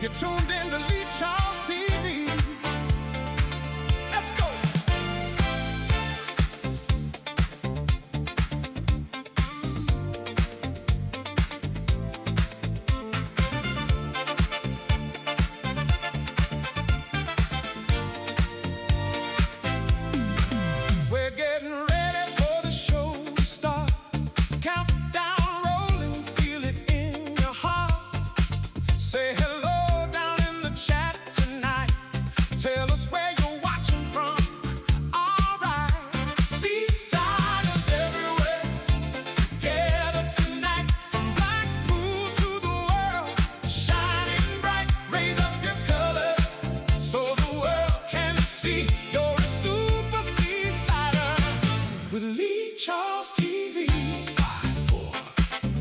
You're tuned in to Lee Charles TV. Let's go. We're getting ready for the show to start. Countdown rolling, feel it in your heart. Say hello down in the chat tonight. Tell us where you're watching from. Alright, seasiders everywhere, together tonight. From Blackpool to the world, shining bright. Raise up your colors so the world can see. You're a super seasider with Lee Charles TV. 5, 4,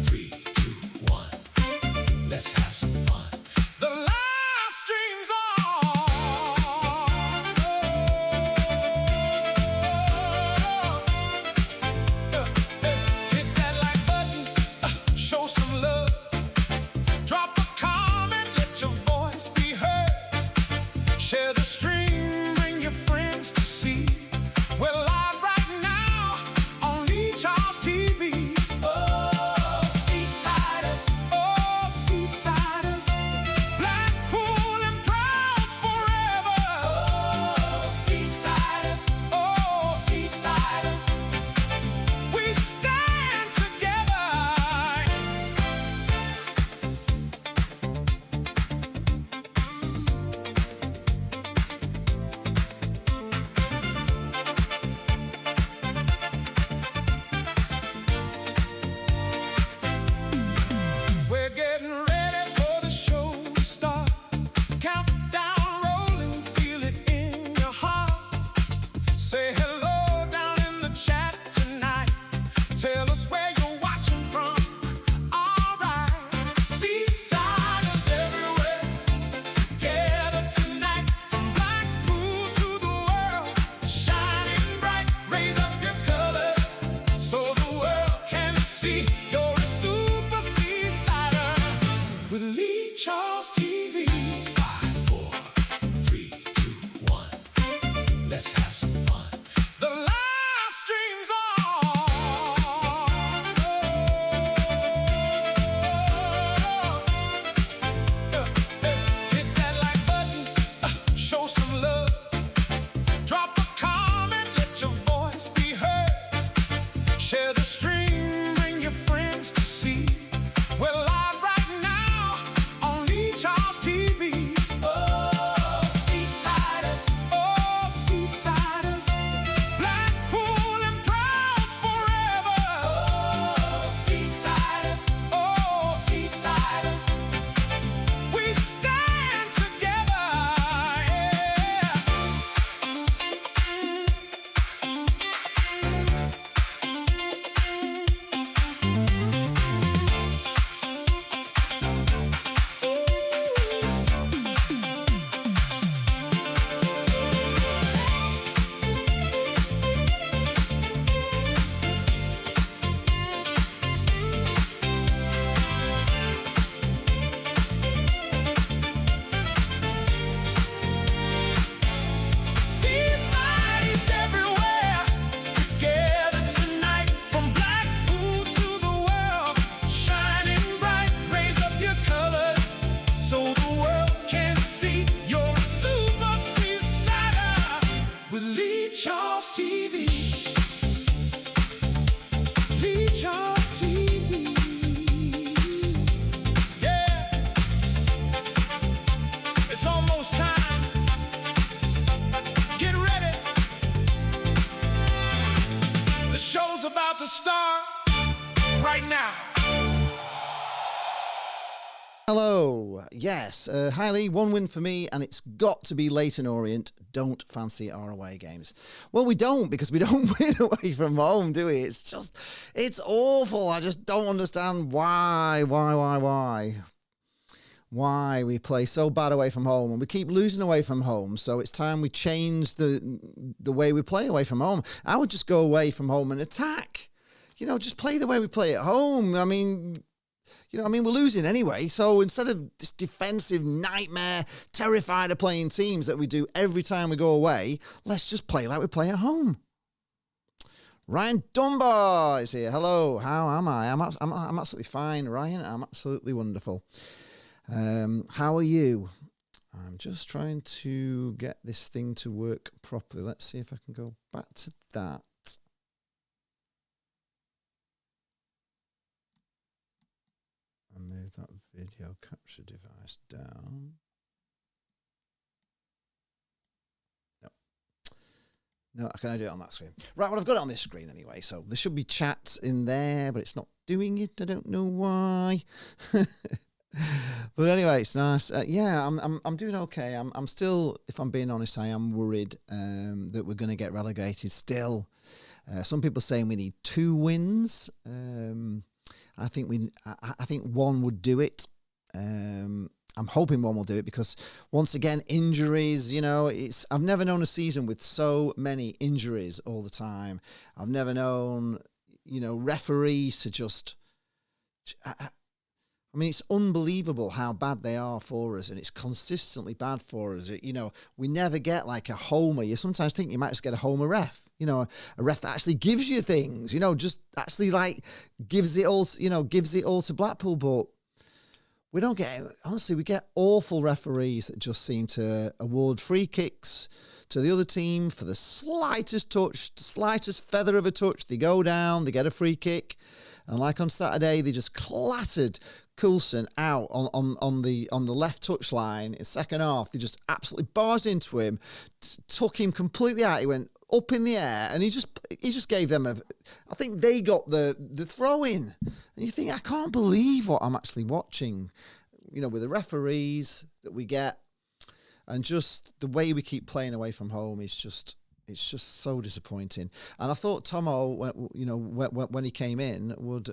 3, 2, 1. Let's have some fun. The live stream's on. Hit that like button, show some love. Drop a comment, let your voice be heard. Share the stream, bring your friends to see. We're live right now on Lee Charles TV. Oh, seasiders, Blackpool and proud forever. Oh, seasiders, we stand together. We're getting ready for the show to start. Countdown rolling, feel it in your heart. Say hello down in the chat tonight. Tell us where you're watching from. Alright, seasiders everywhere, together tonight. From Blackpool to the world, shining bright. Raise up your colors so the world can see. You're a super seasider with Lee Charles TV. 5, 4, 3, 2, 1. Let's have some fun. The live stream's on. Hit that like button, show some love. Drop a comment, let your voice be heard. Share the stream, bring your friends to see. We're live right now on Lee Charles TV. Oh, seasiders, Blackpool and proud forever. Oh, seasiders, we stand together. Yeah. Seasiders everywhere, together tonight. From Blackpool to the world, shining bright. Raise up your colors so the world can see. You're a super seasider with Lee Charles TV. Lee Charles TV. Yeah, it's almost time. Get ready. The show's about to start right now. Hello. Yes. Hi, Lee. One win for me, and it's got to be Leyton Orient. Don't fancy our away games. Well, we don't, because we don't win away from home, do we? It's awful. I just don't understand why we play so bad away from home, and we keep losing away from home. So it's time we change the way we play away from home. I would just go away from home and attack. You know, just play the way we play at home. I mean, You know, I mean, we're losing anyway. So instead of this defensive nightmare, terrified of playing teams that we do every time we go away, let's just play like we play at home. Ryan Dunbar is here. Hello, how am I? I'm absolutely fine, Ryan. I'm absolutely wonderful. How are you? I'm just trying to get this thing to work properly. Let's see if I can go back to that. And move that video capture device down. No, can I do it on that screen? Right, well, I've got it on this screen anyway, so there should be chat in there, but it's not doing it. I don't know why. But anyway, it's nice. Yeah, I'm doing okay. I'm still, if I'm being honest, I am worried that we're going to get relegated still. Some people saying we need 2 wins. I think one would do it. I'm hoping one will do it because, once again, injuries, you know, I've never known a season with so many injuries all the time. I've never known, you know, referees to just... I mean, it's unbelievable how bad they are for us, and it's consistently bad for us. You know, we never get like a homer. You sometimes think you might just get a homer ref, you know, a ref that actually gives you things, you know, just actually like gives it all to Blackpool, but we don't get, honestly, we get awful referees that just seem to award free kicks to the other team for the slightest touch, slightest feather of a touch. They go down, they get a free kick. And like on Saturday, they just clattered Coulson out on the left touch line in second half. They just absolutely barged into him, took him completely out. He went up in the air, and he just gave them I think they got the throw in. And you think, I can't believe what I'm actually watching, you know, with the referees that we get, and just the way we keep playing away from home is just... It's just so disappointing. And I thought Tomo, you know, when he came in, would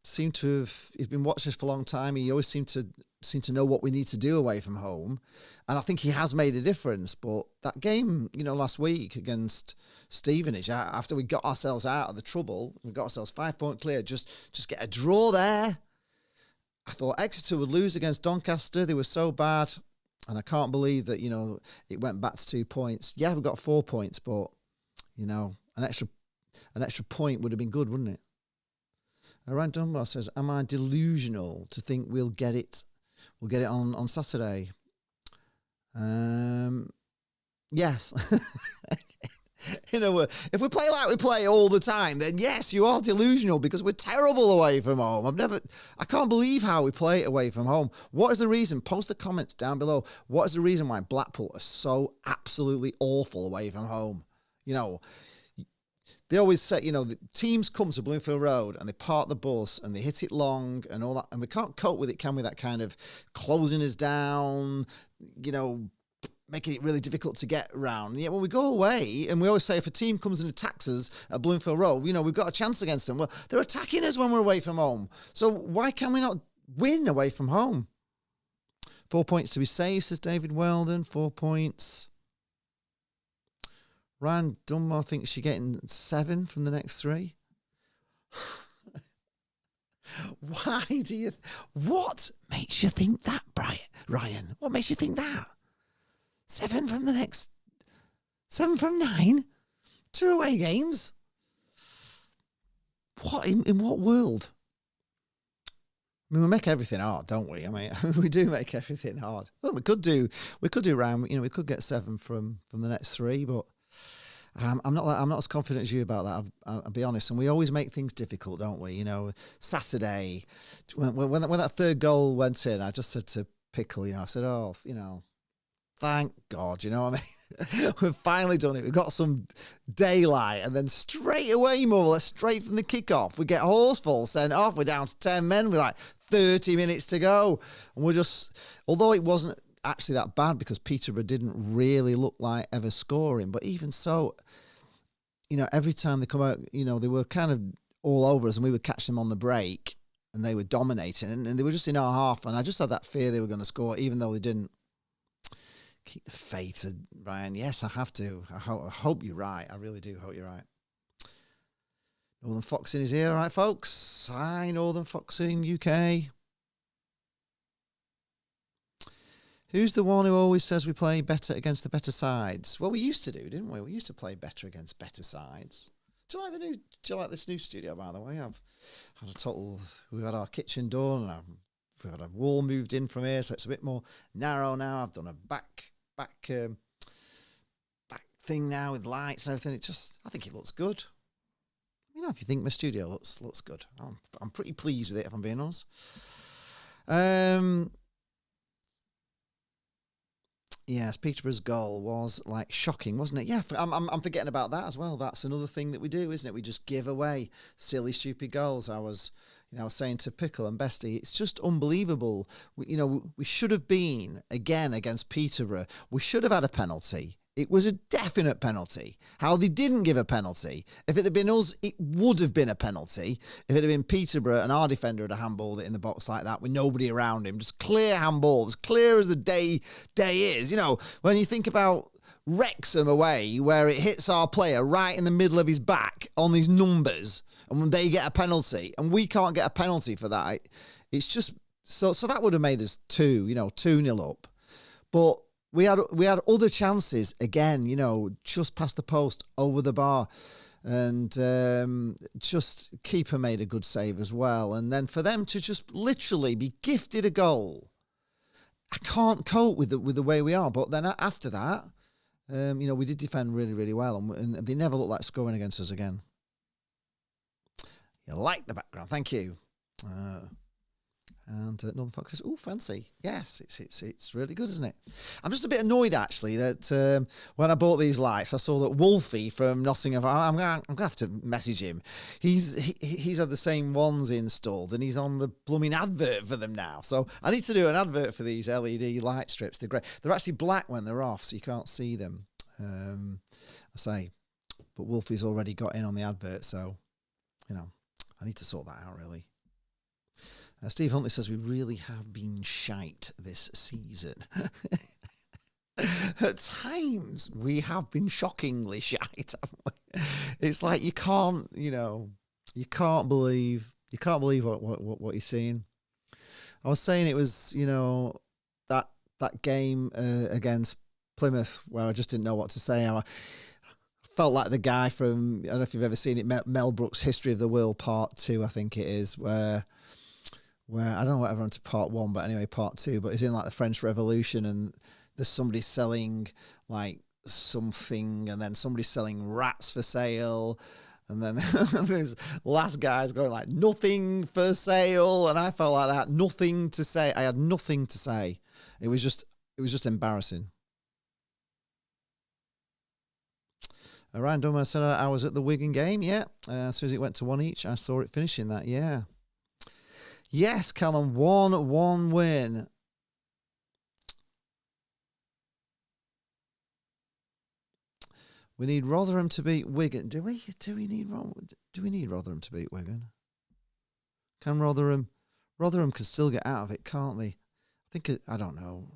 seem to have... He's been watching us for a long time. He always seemed to know what we need to do away from home. And I think he has made a difference. But that game, you know, last week against Stevenage, after we got ourselves out of the trouble, we got ourselves 5 point clear, just get a draw there. I thought Exeter would lose against Doncaster. They were so bad. And I can't believe that, you know, it went back to 2 points. Yeah, we got 4 points, but, you know, an extra point would have been good, wouldn't it? Ryan Dunbar says, am I delusional to think we'll get it on Saturday? Yes. You know, if we play like we play all the time, then yes, you are delusional because we're terrible away from home. I can't believe how we play away from home. What is the reason? Post the comments down below. What is the reason why Blackpool are so absolutely awful away from home? You know, they always say, you know, the teams come to Bloomfield Road and they park the bus and they hit it long and all that. And we can't cope with it, can we? That kind of closing us down, you know, making it really difficult to get around. Yet when we go away, and we always say if a team comes and attacks us at Bloomfield Road, you know, we've got a chance against them. Well, they're attacking us when we're away from home. So why can we not win away from home? 4 points to be saved, says David Weldon. 4 points. Ryan Dunbar thinks you're getting 7 from the next 3. Why do you... What makes you think that, Ryan? What makes you think that? 7 from the next... 7 from 9? 2 away games? What, in what world? I mean, we make everything hard, don't we? I mean, we do make everything hard. Well, we could do round, you know, we could get 7 from the next 3, but I'm not as confident as you about that. I'll be honest. And we always make things difficult, don't we? You know, Saturday, when that third goal went in, I just said to Pickle, you know, I said, oh, you know, thank God, you know what I mean? We've finally done it. We've got some daylight. And then straight away, more or less, straight from the kickoff, we get Horsfall sent off. We're down to 10 men with like 30 minutes to go. And we're just, although it wasn't actually that bad because Peterborough didn't really look like ever scoring, but even so, you know, every time they come out, you know, they were kind of all over us and we would catch them on the break and they were dominating and they were just in our half. And I just had that fear they were going to score, even though they didn't. Keep the faith, Ryan. Yes, I have to. I hope you're right. I really do hope you're right. Northern Foxing is here. All right, folks. Hi, Northern Foxing, UK. Who's the one who always says we play better against the better sides? Well, we used to do, didn't we? We used to play better against better sides. Do you like this new studio, by the way? We've had our kitchen done, and we've had a wall moved in from here, so it's a bit more narrow now. I've done a back thing now with lights and everything. I think it looks good. If you think my studio looks good, I'm pretty pleased with it, if I'm being honest. Yes, Peterborough's goal was like shocking, wasn't it? Yeah, I'm forgetting about that as well. That's another thing that we do, isn't it? We just give away silly, stupid goals. I was saying to Pickle and Bestie, it's just unbelievable. We should have been again against Peterborough. We should have had a penalty. It was a definite penalty. How they didn't give a penalty. If it had been us, it would have been a penalty. If it had been Peterborough and our defender had handballed it in the box like that with nobody around him, just clear handball, as clear as the day is. When you think about Wrexham away, where it hits our player right in the middle of his back on these numbers, and when they get a penalty, and we can't get a penalty for that, it's just so that would have made us 2-0 up. But we had other chances again, just past the post, over the bar, and just keeper made a good save as well. And then for them to just literally be gifted a goal, I can't cope with the way we are. But then after that, we did defend really, really well, and they never looked like scoring against us again. You like the background, thank you. And Northern Fox says, "Oh, fancy! Yes, it's really good, isn't it?" I'm just a bit annoyed actually that when I bought these lights, I saw that Wolfie from Nottingham. I'm gonna have to message him. He's had the same ones installed, and he's on the blooming advert for them now. So I need to do an advert for these LED light strips. They're great. They're actually black when they're off, so you can't see them. But Wolfie's already got in on the advert, so I need to sort that out really. Steve Huntley says we really have been shite this season. At times we have been shockingly shite, haven't we? It's like you can't believe what you're seeing. I was saying it was that game against Plymouth where I just didn't know what to say. I felt like the guy from, I don't know if you've ever seen it, Mel Brooks' History of the World Part 2, I think it is, where I don't know whatever onto Part 1, but anyway, Part 2, but it's in like the French Revolution, and there's somebody selling like something, and then somebody's selling rats for sale, and then this last guy's going like, nothing for sale, and I felt like that, nothing to say. I had nothing to say. It was just embarrassing. Ryan Dummer said I was at the Wigan game. Yeah, as soon as it went to 1 each, I saw it finishing that. Yeah. Yes, Callum, 1-1 win. We need Rotherham to beat Wigan. Do we need Rotherham to beat Wigan? Can Rotherham can still get out of it, can't they? I don't know.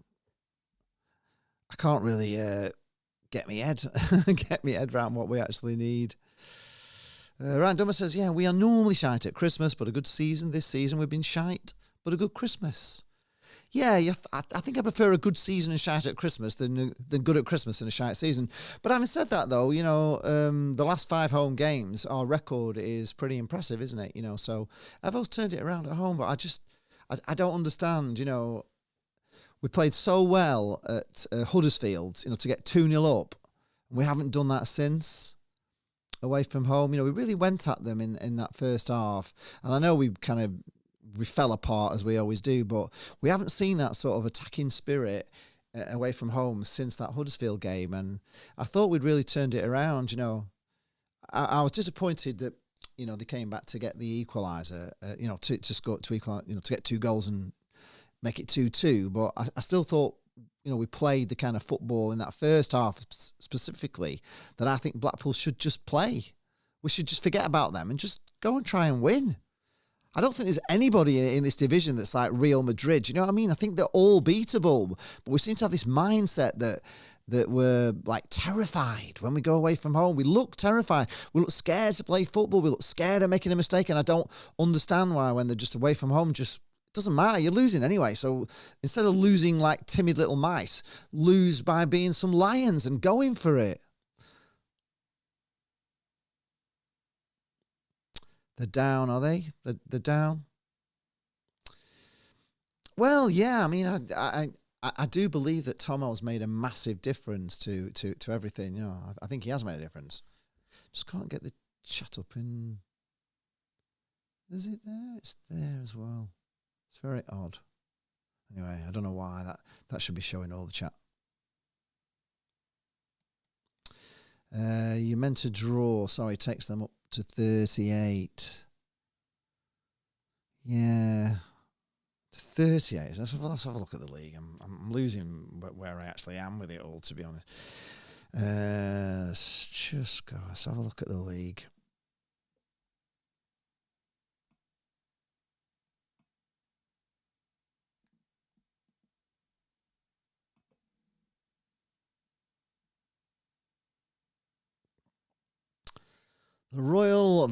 I can't really get me head around what we actually need. Ryan Dummer says, yeah, we are normally shite at Christmas, but a good season. This season we've been shite, but a good Christmas. Yeah, I think I prefer a good season and shite at Christmas than good at Christmas and a shite season. But having said that, though, the last 5 home games, our record is pretty impressive, isn't it? So Evo's turned it around at home, but I don't understand, we played so well at Huddersfield, to get 2-0 up. And we haven't done that since. Away from home, we really went at them in that first half, and I know we fell apart as we always do, but we haven't seen that sort of attacking spirit away from home since that Huddersfield game, and I thought we'd really turned it around. I was disappointed that they came back to get the equaliser, to score, to equal, to get 2 goals and make it 2-2, but I still thought. We played the kind of football in that first half specifically that I think Blackpool should just play. We should just forget about them and just go and try and win. I don't think there's anybody in this division that's like Real Madrid. You know what I mean? I think they're all beatable, but we seem to have this mindset that we're like terrified when we go away from home. We look terrified. We look scared to play football. We look scared of making a mistake, and I don't understand why when they're just away from home, just doesn't matter. You're losing anyway. So instead of losing like timid little mice, lose by being some lions and going for it. They're down, are they? They're down. Well, yeah. I mean, I do believe that Tomo's made a massive difference to everything. You know, I think he has made a difference. Just can't get the chat up in. Is it there? It's there as well. It's very odd. Anyway, I don't know why that should be showing all the chat. You meant to draw. Sorry, takes them up to 38. Yeah. 38. Let's have a look at the league. I'm losing where I actually am with it all, to be honest. Let's just go. Let's have a look at the league. The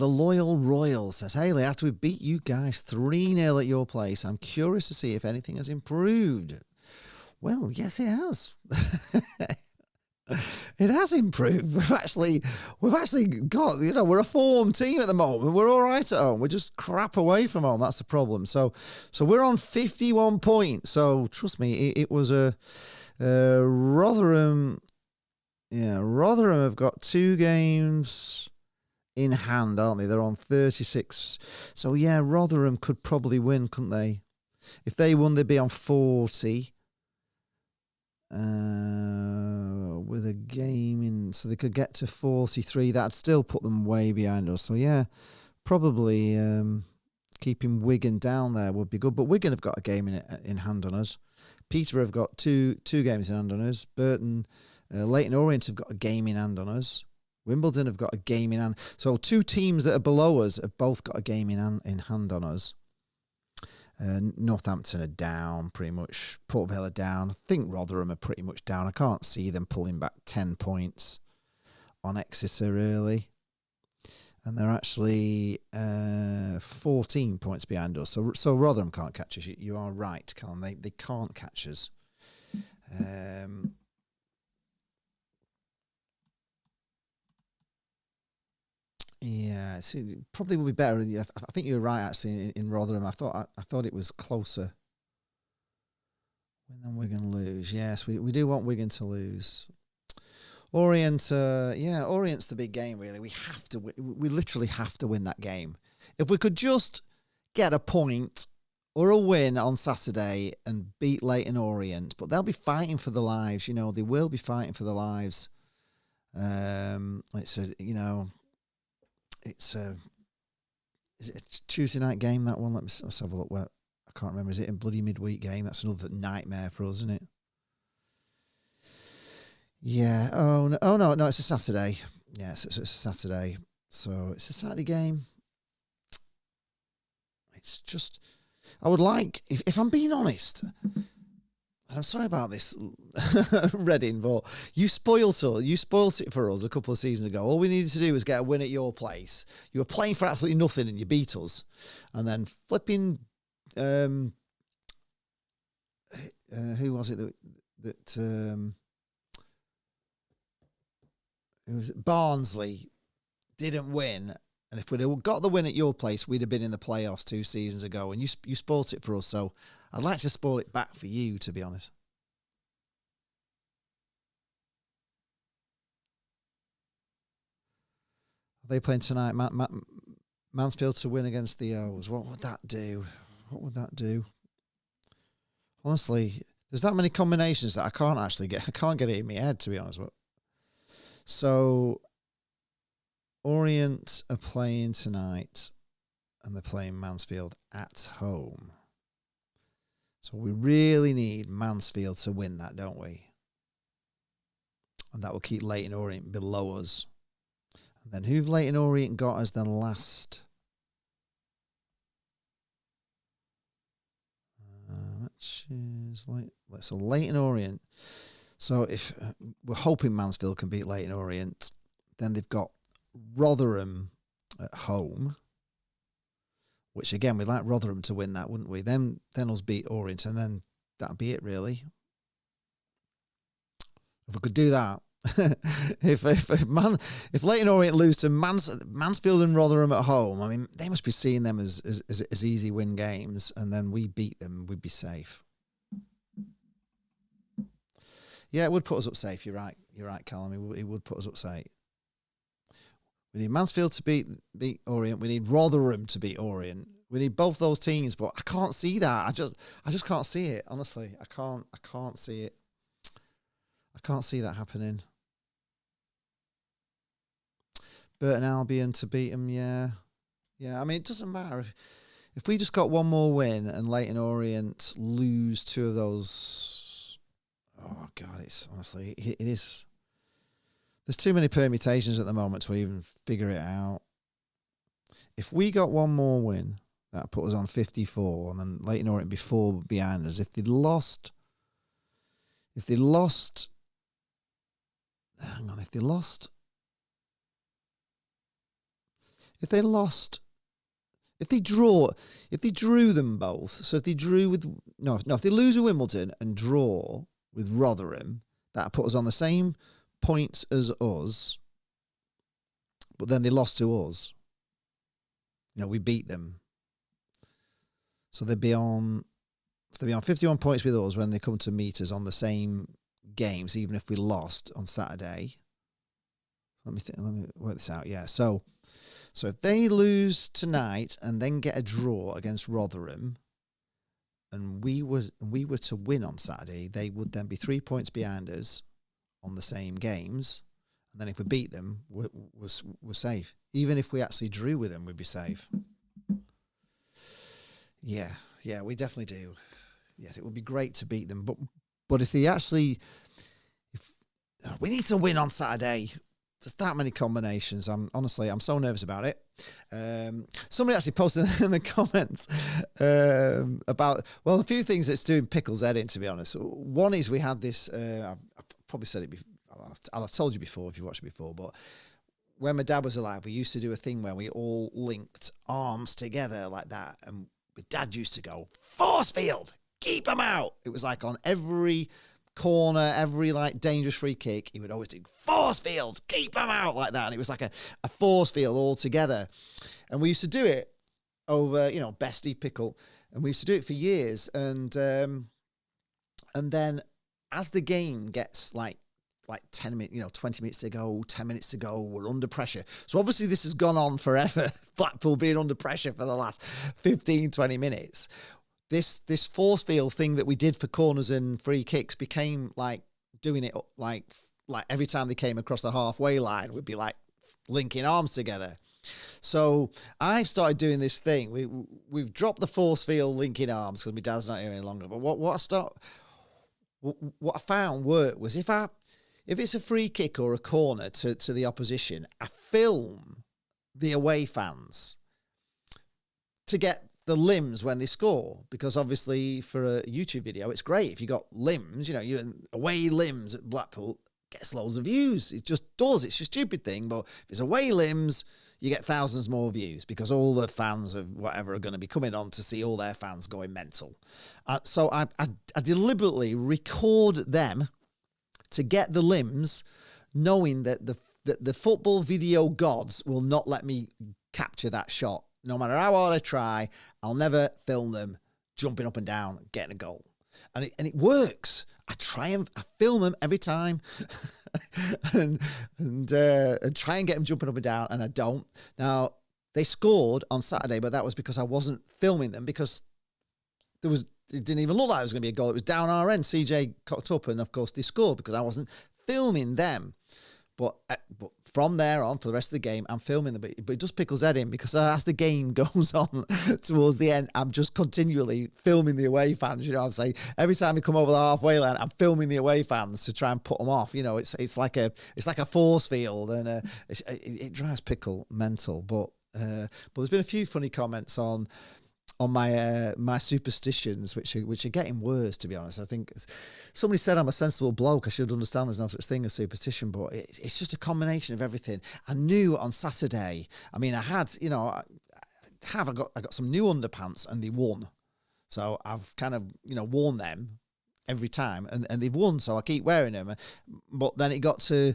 Loyal Royal says, Haley, after we beat you guys 3-0 at your place, I'm curious to see if anything has improved. Well, yes, it has. It has improved. We've actually got, you know, we're a form team at the moment. We're all right at home. We're just crap away from home. That's the problem. So we're on 51 points. So trust me, it was a Rotherham. Yeah, Rotherham have got 2 games in hand, aren't they? They're on 36. So yeah, Rotherham could probably win, couldn't they? If they won, they'd be on 40. With a game in, so they could get to 43. That'd still put them way behind us. So yeah, probably keeping Wigan down there would be good. But Wigan have got a game in hand on us. Peterborough have got two games in hand on us. Burton, Leyton Orient have got a game in hand on us. Wimbledon have got a game in hand. So 2 teams that are below us have both got a game in hand on us. Northampton are down pretty much. Port Vale are down. I think Rotherham are pretty much down. I can't see them pulling back 10 points on Exeter, really. And they're actually 14 points behind us. So Rotherham can't catch us. You are right, Colin. They can't catch us. Yeah, it probably would be better. I think you're right, actually, in Rotherham. I thought it was closer. When Wigan lose. Yes, we do want Wigan to lose. Orient, Orient's the big game, really. We literally have to win that game. If we could just get a point or a win on Saturday and beat Leyton Orient, but they'll be fighting for their lives. You know, they will be fighting for their lives. It's is it a Tuesday night game, that one? Let's have a look. Where I can't remember. Is it a bloody midweek game? That's another nightmare for us, isn't it? Yeah. Oh no, it's a Saturday. Yes, it's a Saturday. So it's a Saturday game. It's just, I would like, if I'm being honest, I'm sorry about this, Reading, but you spoilt it for us a couple of seasons ago. All we needed to do was get a win at your place. You were playing for absolutely nothing and you beat us. And then flipping, who was it that it was Barnsley didn't win. And if we'd have got the win at your place, we'd have been in the playoffs 2 seasons ago. And you spoilt it for us, so I'd like to spoil it back for you, to be honest. Are they playing tonight? Mansfield to win against the O's. What would that do? Honestly, there's that many combinations that I can't get it in my head, to be honest. So, Orient are playing tonight, and they're playing Mansfield at home. So we really need Mansfield to win that, don't we? And that will keep Leyton Orient below us. And then who've Leyton Orient got as the last which is so Leyton Orient. So if we're hoping Mansfield can beat Leyton Orient, then they've got Rotherham at home, which again, we'd like Rotherham to win that, wouldn't we? Then us beat Orient, and then that'd be it, really. If we could do that, if Leyton Orient lose to Mansfield and Rotherham at home, I mean, they must be seeing them as easy win games, and then we beat them, we'd be safe. Yeah, it would put us up safe. You're right, Callum. It would put us up safe. We need Mansfield to beat Orient. We need Rotherham to beat Orient. We need both those teams, but I can't see that. I just can't see it. Honestly, I can't see it. I can't see that happening. Burton Albion to beat them, yeah. I mean, it doesn't matter if we just got one more win and Leyton Orient lose two of those. Oh God, it's honestly it is. There's too many permutations at the moment to even figure it out. If we got one more win, that put us on 54, and then Leyton Orient before behind us. If they lost, if they drew them both. So if they drew with if they lose with Wimbledon and draw with Rotherham, that put us on the same points as us, but then they lost to us. We beat them. So they'd be on 51 points with us when they come to meet us on the same games, even if we lost on Saturday. Let me work this out. Yeah. So if they lose tonight and then get a draw against Rotherham, and we were to win on Saturday, they would then be 3 points behind us on the same games. And then if we beat them, we're safe. Even if we actually drew with them, we'd be safe. Yeah, we definitely do. Yes, it would be great to beat them. But if we need to win on Saturday. There's that many combinations. I'm so nervous about it. Somebody actually posted in the comments about, well, a few things that's doing Pickle's head in, to be honest. One is we had this, I've probably said it before, I've told you before if you watched it before, but when my dad was alive, we used to do a thing where we all linked arms together like that. And my dad used to go, force field, keep them out. It was like on every corner, every dangerous free kick, he would always do force field, keep them out, like that. And it was like a force field all together. And we used to do it over, Bestie Pickle. And we used to do it for years. And then as the game gets like 10 minutes, 20 minutes to go, 10 minutes to go, we're under pressure. So obviously this has gone on forever. Blackpool being under pressure for the last 15, 20 minutes. This force field thing that we did for corners and free kicks became doing it like every time they came across the halfway line, we'd be linking arms together. So I've started doing this thing. We've dropped the force field linking arms because my dad's not here any longer. But what I found worked was if it's a free kick or a corner to the opposition, I film the away fans to get the limbs when they score, because obviously for a YouTube video, it's great if you got limbs, you away limbs at Blackpool gets loads of views. It just does. It's a stupid thing, but if it's away limbs, you get thousands more views because all the fans of whatever are going to be coming on to see all their fans going mental. So I deliberately record them to get the limbs, knowing that the football video gods will not let me capture that shot. No matter how hard I try, I'll never film them jumping up and down, getting a goal. And it works. I film them every time and try and get them jumping up and down, and I don't. Now, they scored on Saturday, but that was because I wasn't filming them, because it didn't even look like it was going to be a goal. It was down our end. CJ cocked up, and of course they scored because I wasn't filming them. But from there on, for the rest of the game, I'm filming them. But it just Pickle's head in, because as the game goes on towards the end, I'm just continually filming the away fans. I'm saying every time we come over the halfway line, I'm filming the away fans to try and put them off. It's like a force field, and it drives Pickle mental. But there's been a few funny comments on on my my superstitions, which are getting worse, to be honest. I think somebody said I'm a sensible bloke. I should understand there's no such thing as superstition, but it's just a combination of everything. I knew on Saturday. I mean, I had, you know, I got some new underpants and they won, so I've kind of, you know, worn them every time, and they've won, so I keep wearing them. But then it got to,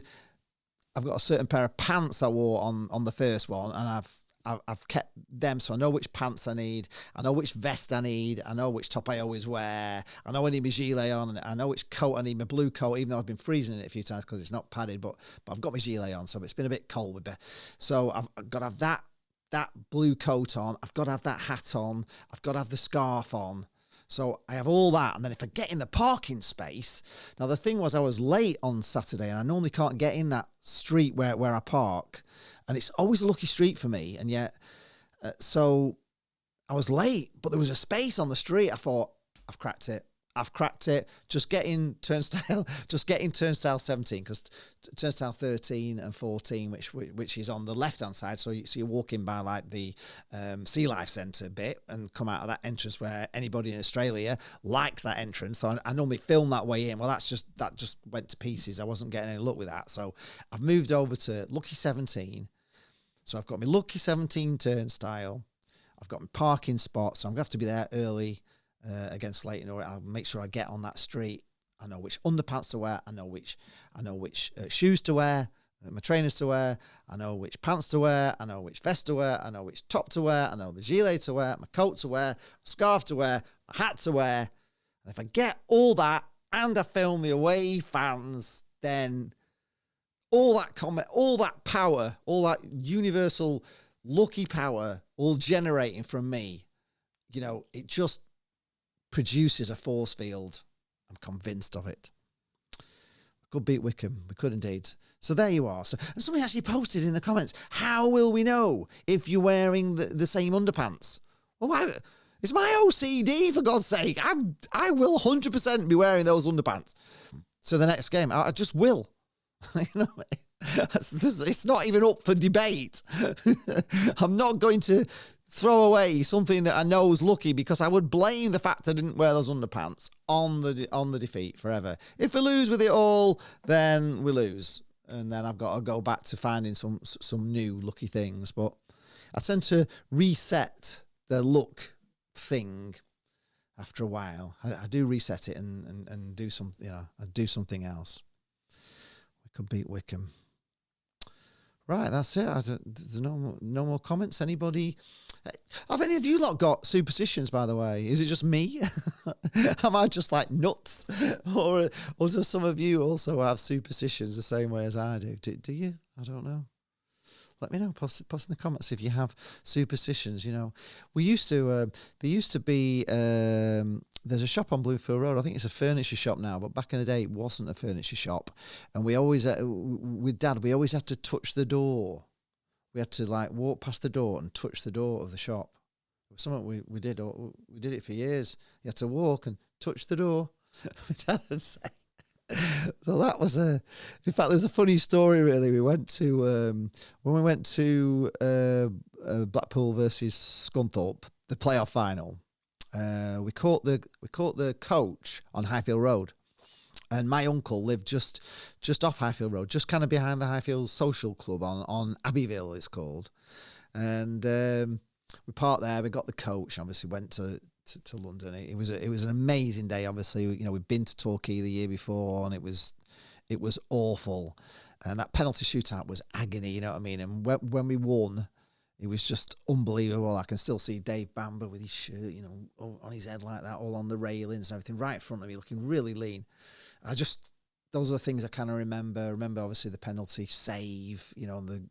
I've got a certain pair of pants I wore on the first one, and I've kept them, so I know which pants I need, I know which vest I need, I know which top I always wear, I know I need my gilet on, and I know which coat I need, my blue coat, even though I've been freezing in it a few times because it's not padded, but I've got my gilet on, so it's been a bit cold with me. So I've got to have that blue coat on, I've got to have that hat on, I've got to have the scarf on. So I have all that, and then if I get in the parking space, now the thing was I was late on Saturday, and I normally can't get in that street where I park, and it's always a lucky street for me, and yet, so I was late, but there was a space on the street. I thought, I've cracked it. Just get in turnstile 17, because turnstile 13 and 14, which is on the left-hand side. So you're walking by like the Sea Life Centre bit and come out of that entrance where anybody in Australia likes that entrance. So I normally film that way in. Well, that just went to pieces. I wasn't getting any luck with that. So I've moved over to Lucky 17. So I've got my Lucky 17 turnstile. I've got my parking spot. So I'm going to have to be there early. Against Leighton, or I'll make sure I get on that street. I know which underpants to wear. I know which shoes to wear, my trainers to wear. I know which pants to wear. I know which vest to wear. I know which top to wear. I know the gilet to wear, my coat to wear, scarf to wear, my hat to wear. And if I get all that and I film the away fans, then all that comment, all that power, all that universal lucky power, all generating from me, you know, it just produces a force field. I'm convinced of it. We could beat Wickham. We could indeed. So there you are. So, and somebody actually posted in the comments, how will we know if you're wearing the same underpants? Well, it's my OCD, for God's sake. I will 100% be wearing those underpants. So the next game, I just will. You know, it's not even up for debate. I'm not going to throw away something that I know is lucky, because I would blame the fact I didn't wear those underpants on the defeat forever. If we lose with it all, then we lose, and then I've got to go back to finding some new lucky things. But I tend to reset the luck thing after a while. I do reset it and do some, you know, I do something else. We could beat Wickham. Right, that's it. There's no more comments. Anybody? Have any of you lot got superstitions, by the way? Is it just me? Am I just like nuts? Or do some of you also have superstitions the same way as I do? Do you? I don't know. Let me know. Post in the comments if you have superstitions. You know, we used to. There used to be. There's a shop on Bluefield Road. I think it's a furniture shop now, but back in the day it wasn't a furniture shop. And we always, with Dad, we always had to touch the door. We had to like walk past the door and touch the door of the shop. It was something we did. We did it for years. You had to walk and touch the door. My dad would say. So that was in fact, there's a funny story really. We went to when we went to Blackpool versus Scunthorpe, the playoff final. We caught the coach on Highfield Road, and my uncle lived just off Highfield Road, just kind of behind the Highfield Social Club on Abbeyville, it's called. And we parked there. We got the coach. Obviously, went to London. It was an amazing day. Obviously, you know, we'd been to Torquay the year before, and it was awful. And that penalty shootout was agony. You know what I mean? And when we won, it was just unbelievable. I can still see Dave Bamber with his shirt, you know, on his head like that, all on the railings and everything, right in front of me, looking really lean. Those are the things I kind of remember. Remember, obviously, the penalty save, you know, the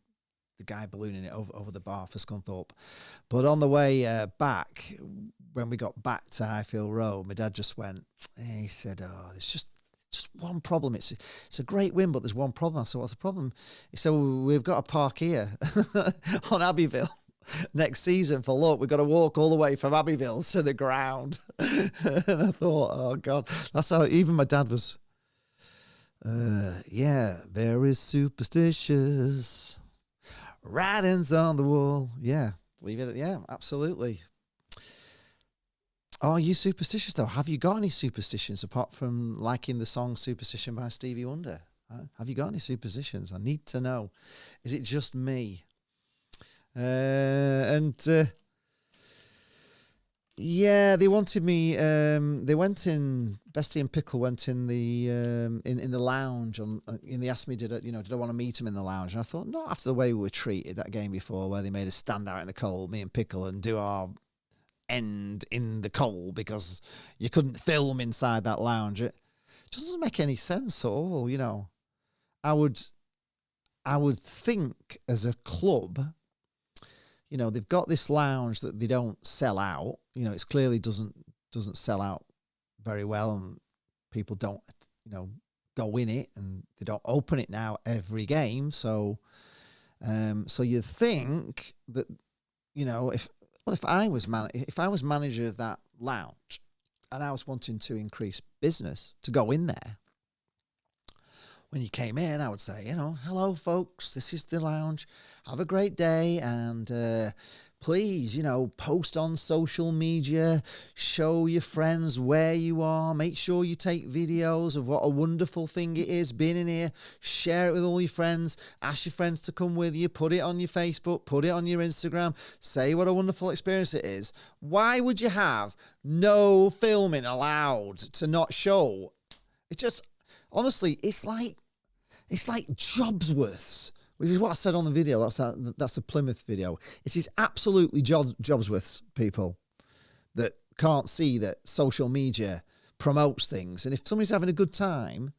guy ballooning it over the bar for Scunthorpe. But on the way back, when we got back to Highfield Road, my dad just went, he said, oh, there's just one problem. It's a great win, but there's one problem. I said, what's the problem? He said, well, we've got to park here on Abbeyville next season for luck. We've got to walk all the way from Abbeyville to the ground. And I thought, oh, God. That's how even my dad was, yeah, very superstitious. Writings on the wall. Yeah, leave it. Yeah, absolutely. Oh, are you superstitious though? Have you got any superstitions apart from liking the song Superstition by Stevie Wonder? Have you got any superstitions? I need to know. Is it just me? Yeah, they wanted me. They went in. Bestie and Pickle went in the in the lounge, and they asked me, did I want to meet him in the lounge? And I thought, not after the way we were treated that game before, where they made us stand out in the cold, me and Pickle, and do our end in the cold because you couldn't film inside that lounge. It just doesn't make any sense at all. I would think as a club, they've got this lounge that they don't sell out. It's clearly doesn't sell out very well, and people don't, go in it, and they don't open it now every game. So you think that, if I was manager of that lounge and I was wanting to increase business to go in there, when you came in, I would say, hello, folks, this is the lounge. Have a great day. And please, post on social media, show your friends where you are. Make sure you take videos of what a wonderful thing it is being in here. Share it with all your friends. Ask your friends to come with you. Put it on your Facebook. Put it on your Instagram. Say what a wonderful experience it is. Why would you have no filming allowed to not show? It just... Honestly, it's like Jobsworth's, which is what I said on the video. That's the Plymouth video. It is absolutely Jobsworth's, people, that can't see that social media promotes things. And if somebody's having a good time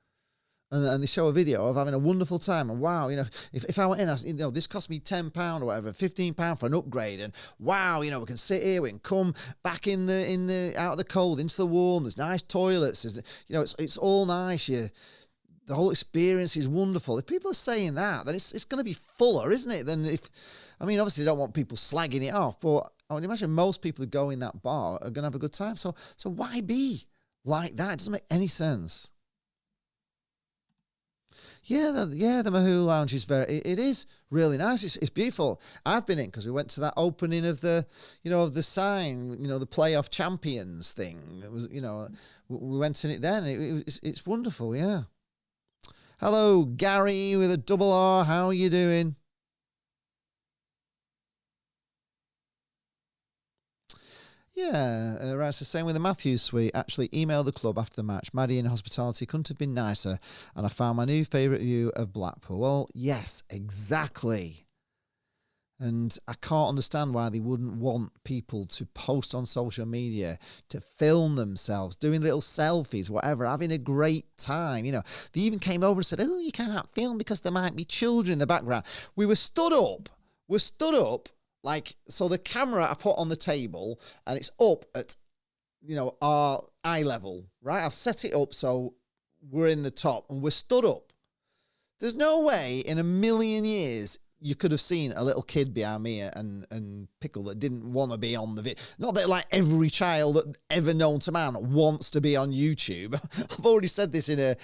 and they show a video of having a wonderful time, and wow, if I went in, this cost me £10 or whatever, £15 for an upgrade, and wow, we can sit here, we can come back in the out of the cold into the warm. There's nice toilets. It's all nice. The whole experience is wonderful. If people are saying that, then it's going to be fuller, isn't it? Obviously, they don't want people slagging it off, but I would imagine most people who go in that bar are going to have a good time. So why be like that? It doesn't make any sense. Yeah, the Mahoo Lounge is it is really nice. It's beautiful. I've been in because we went to that opening of the, of the sign, the playoff champions thing. It was, we went in it then. It's wonderful. Yeah. Hello, Gary with a double R. How are you doing? Yeah, right. So same with the Matthews suite. Actually emailed the club after the match. Maddie in hospitality couldn't have been nicer, and I found my new favourite view of Blackpool. Well, yes, exactly. And I can't understand why they wouldn't want people to post on social media, to film themselves, doing little selfies, whatever, having a great time. They even came over and said, oh, you can't film because there might be children in the background. We're stood up, so the camera I put on the table, and it's up at, our eye level, right? I've set it up so we're in the top, and we're stood up. There's no way in a million years you could have seen a little kid behind me and Pickle that didn't want to be on the video. Not that like every child that ever known to man wants to be on YouTube. I've already said this in a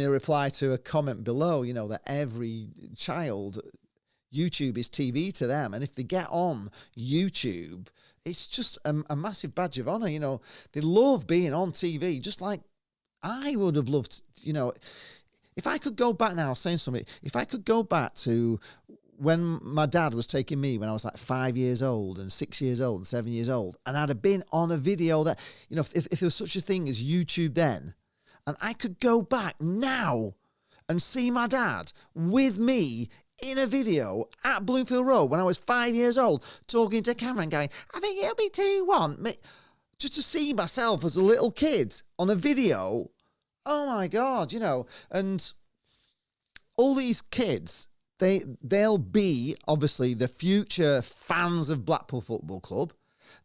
reply to a comment below, that every child, YouTube is TV to them. And if they get on YouTube, it's just a massive badge of honor. They love being on TV, just like I would have loved, if I could go back now, I was saying something, if I could go back to when my dad was taking me when I was like 5 years old and 6 years old and 7 years old, and I'd have been on a video that, if there was such a thing as YouTube then, and I could go back now and see my dad with me in a video at Bloomfield Road when I was 5 years old, talking to camera and going, I think it'll be 2-1. Just to see myself as a little kid on a video. Oh my God, and all these kids, they'll be obviously the future fans of Blackpool Football Club.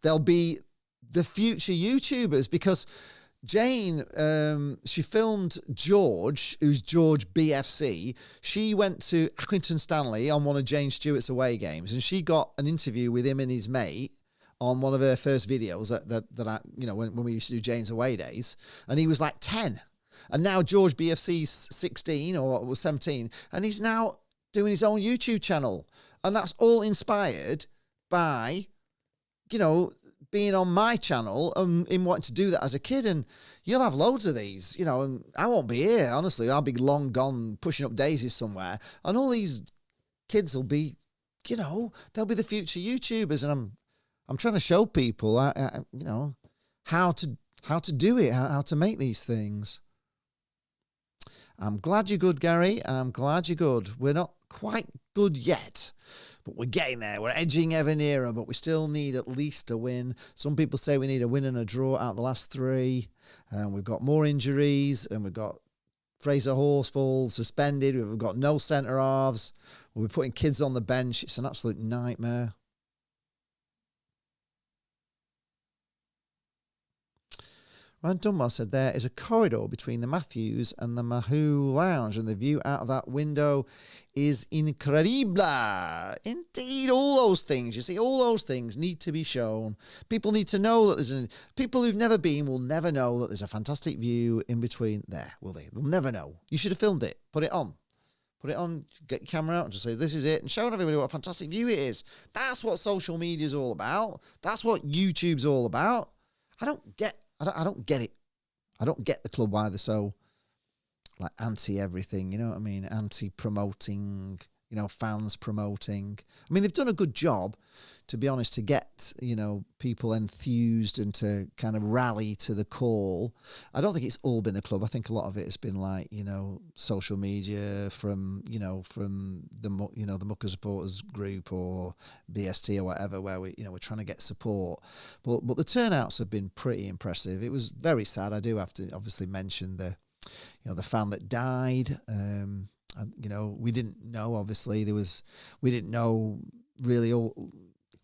They'll be the future YouTubers, because Jane, she filmed George, who's George BFC. She went to Accrington Stanley on one of Jane Stewart's away games, and she got an interview with him and his mate on one of her first videos that I, when we used to do Jane's away days, and he was like 10. And now George BFC's 16 or was 17, and he's now doing his own YouTube channel. And that's all inspired by, being on my channel and in wanting to do that as a kid, and you'll have loads of these, you know, and I won't be here, honestly. I'll be long gone pushing up daisies somewhere, and all these kids will be, you know, they'll be the future YouTubers, and I'm trying to show people, you know, how to do it, how to make these things. I'm glad you're good, Gary. I'm glad you're good. We're not quite good yet, but we're getting there. We're edging ever nearer, but we still need at least a win. Some people say we need a win and a draw out of the last 3. We've got more injuries, and we've got Fraser Horsfall suspended. We've got no centre halves. We're putting kids on the bench. It's an absolute nightmare. Ryan Dunbar said there is a corridor between the Matthews and the Mahou Lounge, and the view out of that window is incredible. Indeed, all those things, you see, all those things need to be shown. People need to know that people who've never been will never know that there's a fantastic view in between there, will they? They'll never know. You should have filmed it. Put it on. Put it on, get your camera out and just say, this is it, and show everybody what a fantastic view it is. That's what social media is all about. That's what YouTube's all about. I don't get it. I don't get the club why they're so like anti-everything, you know what I mean? Anti-promoting, you know, fans promoting. I mean, they've done a good job, to be honest, to get, you know, people enthused and to kind of rally to the call. I don't think it's all been the club. I think a lot of it has been like, you know, social media from the, you know, the Mucker supporters group or BST or whatever, where we, you know, we're trying to get support. But the turnouts have been pretty impressive. It was very sad. I do have to obviously mention the, you know, the fan that died. And, you know, we didn't know, obviously, we didn't know really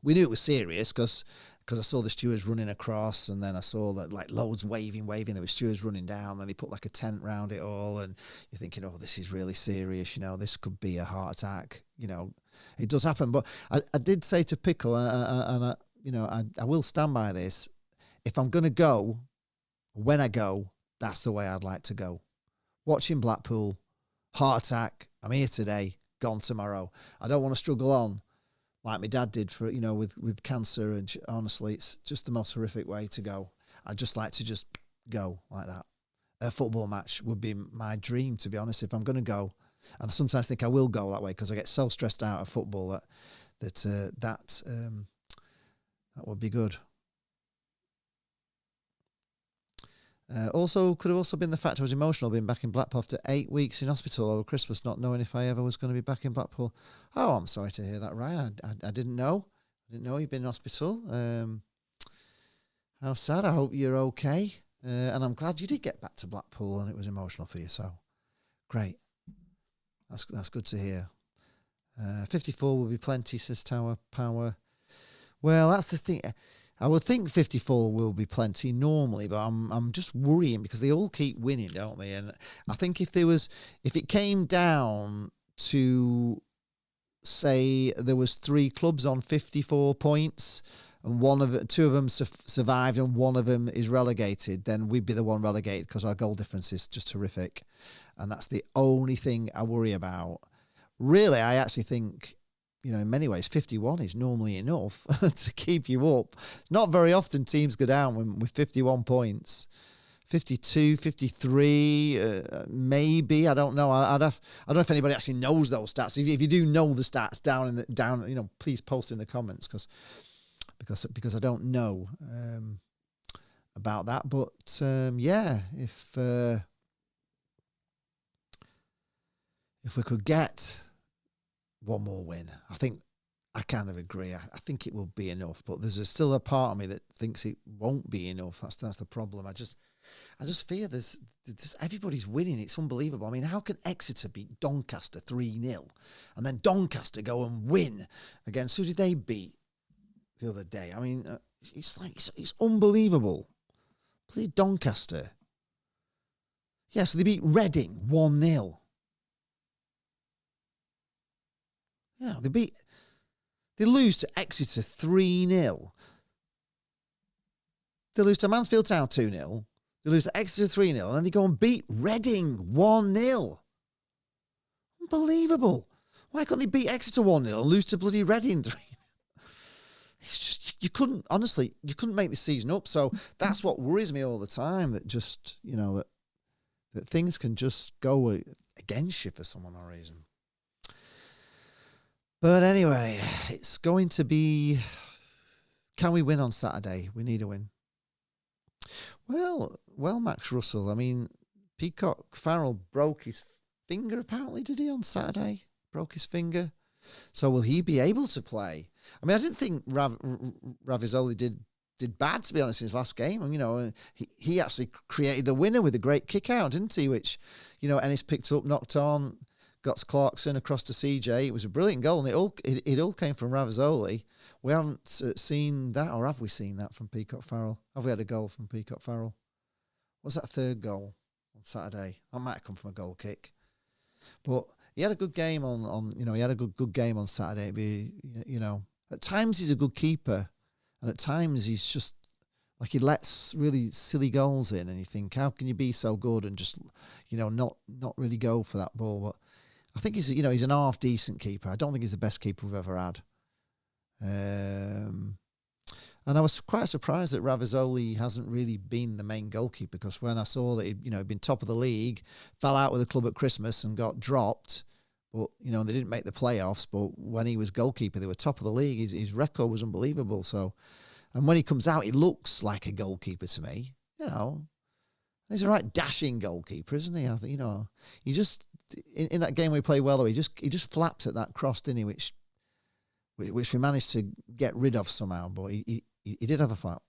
we knew it was serious because I saw the stewards running across, and then I saw that like loads waving, there were stewards running down, and they put like a tent round it all, and you're thinking, oh, this is really serious, you know, this could be a heart attack, you know, it does happen. But I did say to Pickle, and I will stand by this, if I'm going to go, when I go, that's the way I'd like to go. Watching Blackpool, heart attack, I'm here today, gone tomorrow. I don't want to struggle on like my dad did for, you know, with cancer. And honestly, it's just the most horrific way to go. I'd just like to just go like that. A football match would be my dream, to be honest, if I'm going to go. And I sometimes think I will go that way because I get so stressed out of football that would be good. Also, could have also been the fact I was emotional being back in Blackpool after 8 weeks in hospital over Christmas, not knowing if I ever was going to be back in Blackpool. Oh, I'm sorry to hear that, Ryan. I didn't know. I didn't know you'd been in hospital. How sad. I hope you're okay. And I'm glad you did get back to Blackpool and it was emotional for you. So, great. That's good to hear. 54 will be plenty, says Tower Power. Well, that's the thing. I would think 54 will be plenty normally, but I'm just worrying because they all keep winning, don't they? And I think if it came down to, say, there was 3 clubs on 54 points and 2 of them survived and 1 of them is relegated, then we'd be the one relegated because our goal difference is just horrific. And that's the only thing I worry about. Really, I actually think, you know, in many ways, 51 is normally enough to keep you up. Not very often teams go down with 51 points. 52, 53, maybe. I don't know. I don't know if anybody actually knows those stats. If you do know the stats down, you know, please post in the comments because I don't know about that. But yeah, if we could get 1 more win, I kind of agree. I think it will be enough, but there's still a part of me that thinks it won't be enough. That's the problem. I just fear there's everybody's winning. It's unbelievable. I mean, how can Exeter beat Doncaster 3-0 and then Doncaster go and win against, who did they beat the other day? I mean, it's unbelievable. Please, Doncaster. Yeah, so they beat Reading 1-0. Yeah, they lose to Exeter 3-0. They lose to Mansfield Town 2-0. They lose to Exeter 3-0. And then they go and beat Reading 1-0. Unbelievable. Why couldn't they beat Exeter 1-0 and lose to bloody Reading 3-0? It's just, you couldn't make this season up. So that's what worries me all the time. That just that things can just go against you for some unknown reason. But anyway, it's going to be. Can we win on Saturday? We need a win. Well, Max Russell. I mean, Peacock Farrell broke his finger. Apparently, did he on Saturday? Broke his finger. So will he be able to play? I mean, I didn't think Ravizoli did bad, to be honest, in his last game. And, he actually created the winner with a great kick out, didn't he? Which, Ennis picked up, knocked on, got Clarkson across to CJ. It was a brilliant goal, and it all came from Ravizoli. We haven't seen that, or have we seen that from Peacock Farrell? Have we had a goal from Peacock Farrell? What's that third goal on Saturday? That might have come from a goal kick. But he had a good game he had a good game on Saturday. At times he's a good keeper, and at times he's just like he lets really silly goals in, and you think, how can you be so good and just, not really go for that ball? But I think he's an half decent keeper. I don't think he's the best keeper we've ever had. And I was quite surprised that Ravizoli hasn't really been the main goalkeeper, because when I saw that he'd been top of the league, fell out with the club at Christmas and got dropped, but they didn't make the playoffs. But when he was goalkeeper, they were top of the league. His record was unbelievable. So, and when he comes out, he looks like a goalkeeper to me. He's a right dashing goalkeeper, isn't he? I think he just in that game we played well though. He just flapped at that cross, didn't he? Which we managed to get rid of somehow, but he did have a flap.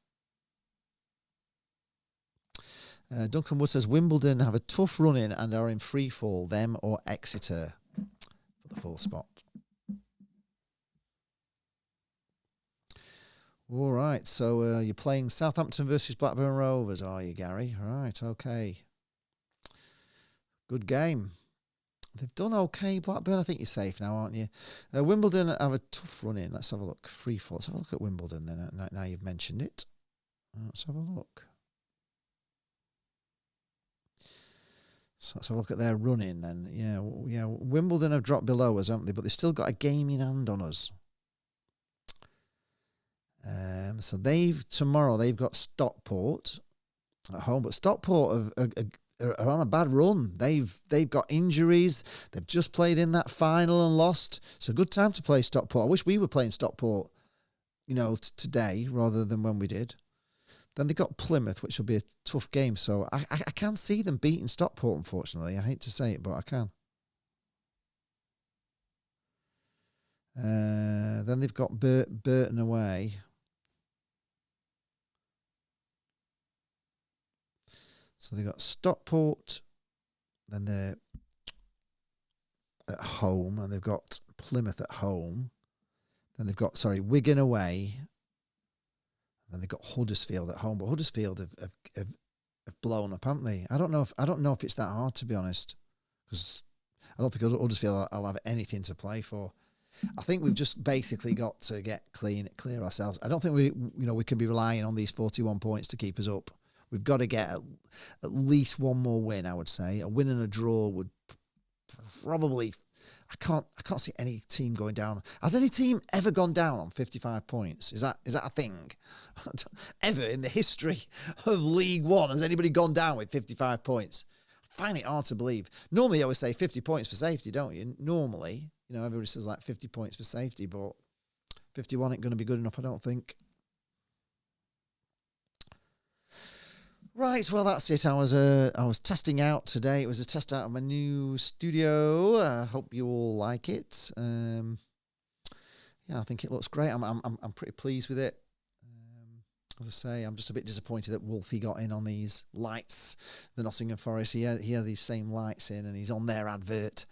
Duncan Wood says Wimbledon have a tough run in and are in free fall, them or Exeter for the fourth spot. All right, so you're playing Southampton versus Blackburn Rovers, are you, Gary? Right, okay. Good game. They've done okay, Blackburn. I think you're safe now, aren't you? Wimbledon have a tough run in. Let's have a look. Free fall. Let's have a look at Wimbledon then. Now you've mentioned it. Let's have a look. So let's have a look at their run in then. Yeah. Wimbledon have dropped below us, haven't they? But they've still got a game in hand on us. So tomorrow they've got Stockport at home, but Stockport are on a bad run. They've got injuries. They've just played in that final and lost. It's a good time to play Stockport. I wish we were playing Stockport, today rather than when we did. Then they got Plymouth, which will be a tough game. So I can see them beating Stockport, unfortunately. I hate to say it, but I can. Then they've got Burton away. So they've got Stockport, then they're at home, and they've got Plymouth at home. Then they've got, Wigan away. And then they've got Huddersfield at home. But Huddersfield have blown up, haven't they? I don't know if it's that hard, to be honest, because I don't think Huddersfield will have anything to play for. I think we've just basically got to get clear ourselves. I don't think we can be relying on these 41 points to keep us up. We've got to get at least one more win, I would say. A win and a draw would probably... I can't see any team going down. Has any team ever gone down on 55 points? Is that a thing? Ever in the history of League One, has anybody gone down with 55 points? I find it hard to believe. Normally, I always say 50 points for safety, don't you? Normally, everybody says like 50 points for safety, but 51 ain't going to be good enough, I don't think. Right, well, that's it. I was testing out today. It was a test out of my new studio. I hope you all like it. Yeah, I think it looks great. I'm pretty pleased with it. As I say, I'm just a bit disappointed that Wolfie got in on these lights. The Nottingham Forest, he had these same lights in, and he's on their advert.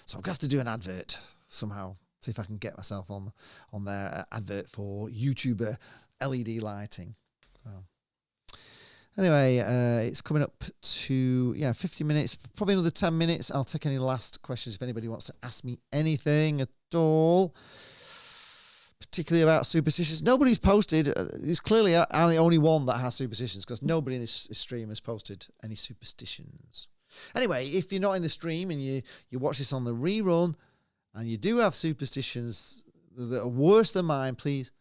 So I'm going to have to do an advert somehow. See if I can get myself on their advert for YouTuber LED lighting. So. Anyway, it's coming up to 50 minutes, probably another 10 minutes. I'll take any last questions if anybody wants to ask me anything at all, particularly about superstitions. Nobody's posted. It's clearly I'm the only one that has superstitions, because nobody in this stream has posted any superstitions. Anyway, if you're not in the stream and you watch this on the rerun and you do have superstitions that are worse than mine, please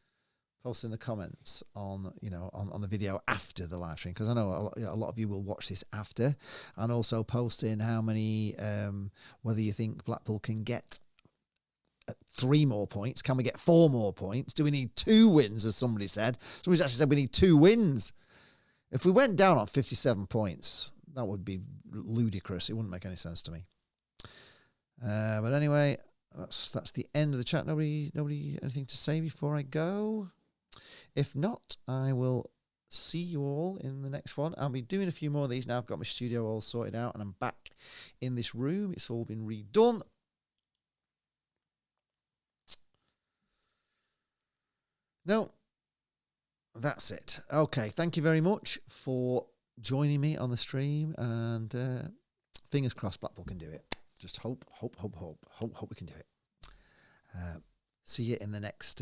post in the comments on, on the video after the live stream, because I know a lot of you will watch this after, and also post in how many, whether you think Blackpool can get 3 more points. Can we get 4 more points? Do we need 2 wins, as somebody said? Somebody's actually said we need 2 wins. If we went down on 57 points, that would be ludicrous. It wouldn't make any sense to me. But anyway, that's the end of the chat. Nobody anything to say before I go? If not, I will see you all in the next one. I'll be doing a few more of these now. I've got my studio all sorted out and I'm back in this room. It's all been redone. No, that's it. Okay, thank you very much for joining me on the stream, and fingers crossed Blackpool can do it. Just hope we can do it. See you in the next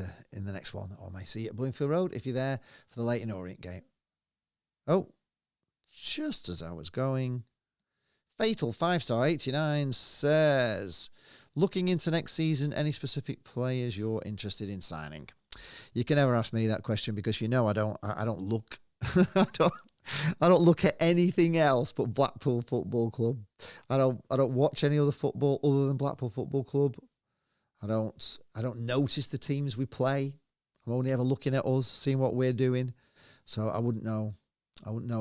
one, or I may see you at Bloomfield Road if you're there for the Leyton Orient game. Oh, just as I was going, Fatal 5-star 89 says, looking into next season, any specific players you're interested in signing? You can never ask me that question, because I don't look I don't look at anything else but Blackpool Football Club. I don't watch any other football other than Blackpool Football Club. I don't notice the teams we play. I'm only ever looking at us, seeing what we're doing. So I wouldn't know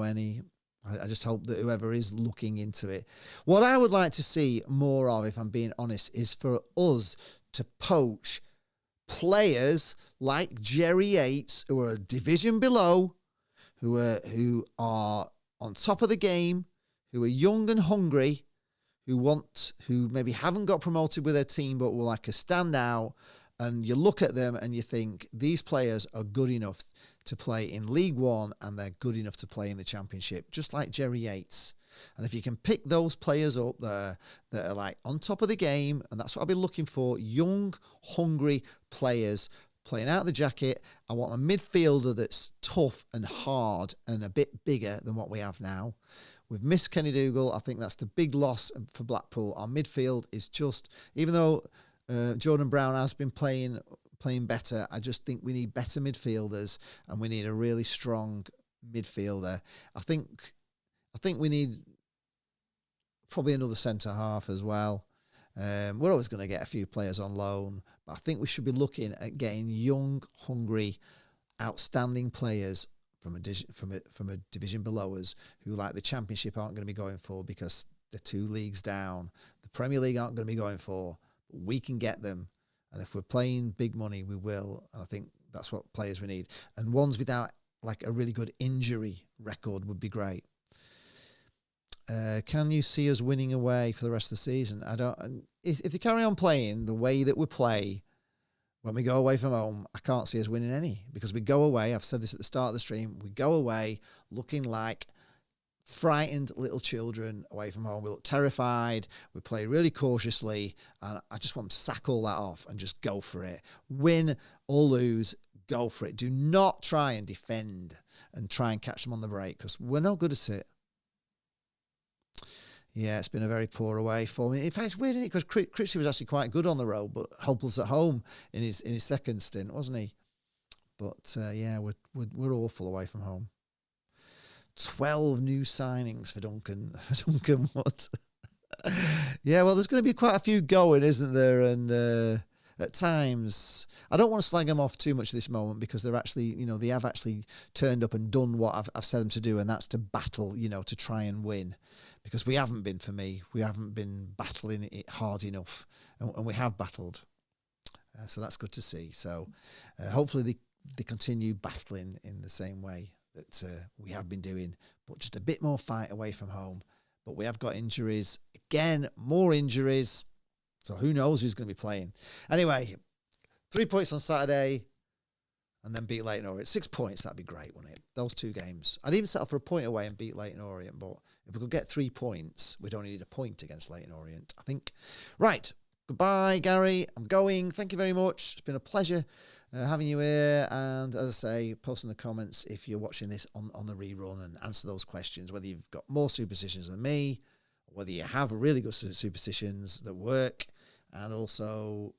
any. I just hope that whoever is looking into it. What I would like to see more of, if I'm being honest, is for us to poach players like Jerry Yates, who are a division below, who are on top of the game, who are young and hungry, who maybe haven't got promoted with their team but will like a standout, and you look at them and you think these players are good enough to play in League One and they're good enough to play in the Championship, just like Jerry Yates. And if you can pick those players up that are like on top of the game, and that's what I've been looking for, young, hungry players playing out of the jacket. I want a midfielder that's tough and hard and a bit bigger than what we have now. We've missed Kenny Dougal. I think that's the big loss for Blackpool. Our midfield is just, even though Jordan Brown has been playing better, I just think we need better midfielders, and we need a really strong midfielder. I think we need probably another centre half as well. We're always going to get a few players on loan, but I think we should be looking at getting young, hungry, outstanding players from a division below us, who, like the Championship, aren't going to be going for because they're 2 leagues down. The Premier League aren't going to be going for. But we can get them, and if we're playing big money, we will. And I think that's what players we need, and ones without like a really good injury record would be great. Can you see us winning away for the rest of the season? I don't. If they carry on playing the way that we play when we go away from home, I can't see us winning any, because we go away. I've said this at the start of the stream. We go away looking like frightened little children away from home. We look terrified. We play really cautiously, and I just want to sack all that off and just go for it. Win or lose, go for it. Do not try and defend and try and catch them on the break, because we're not good at it. Yeah, it's been a very poor away for me. In fact, it's weird, isn't it? Because Critchley was actually quite good on the road, but hopeless at home in his second stint, wasn't he? But yeah, we're awful away from home. 12 new signings for Duncan Wood. Yeah, well, there's going to be quite a few going, isn't there? And at times, I don't want to slag them off too much at this moment, because they're actually, they have actually turned up and done what I've said them to do, and that's to battle, to try and win. Because we haven't been, for me, we haven't been battling it hard enough, and we have battled. So that's good to see. So hopefully they continue battling in the same way that we have been doing, but just a bit more fight away from home. But we have got injuries. Again, more injuries. So who knows who's going to be playing. Anyway, 3 points on Saturday, and then beat Leyton Orient. 6 points, that'd be great, wouldn't it? Those 2 games. I'd even settle for a point away and beat Leyton Orient, but if we could get 3 points, we'd only need a point against Leyton Orient, I think. Right. Goodbye, Gary. I'm going. Thank you very much. It's been a pleasure having you here. And as I say, post in the comments if you're watching this on the rerun, and answer those questions, whether you've got more superstitions than me, or whether you have really good superstitions that work, and also,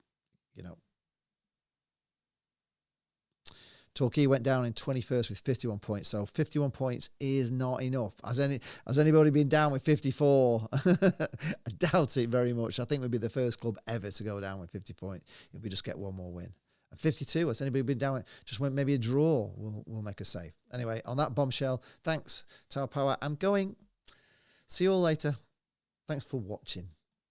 Torquay went down in 21st with 51 points. So 51 points is not enough. Has anybody been down with 54? I doubt it very much. I think we'd be the first club ever to go down with 50 points if we just get one more win. And 52, has anybody been down with, just went maybe a draw will make us safe. Anyway, on that bombshell, thanks, Tower Power. I'm going. See you all later. Thanks for watching.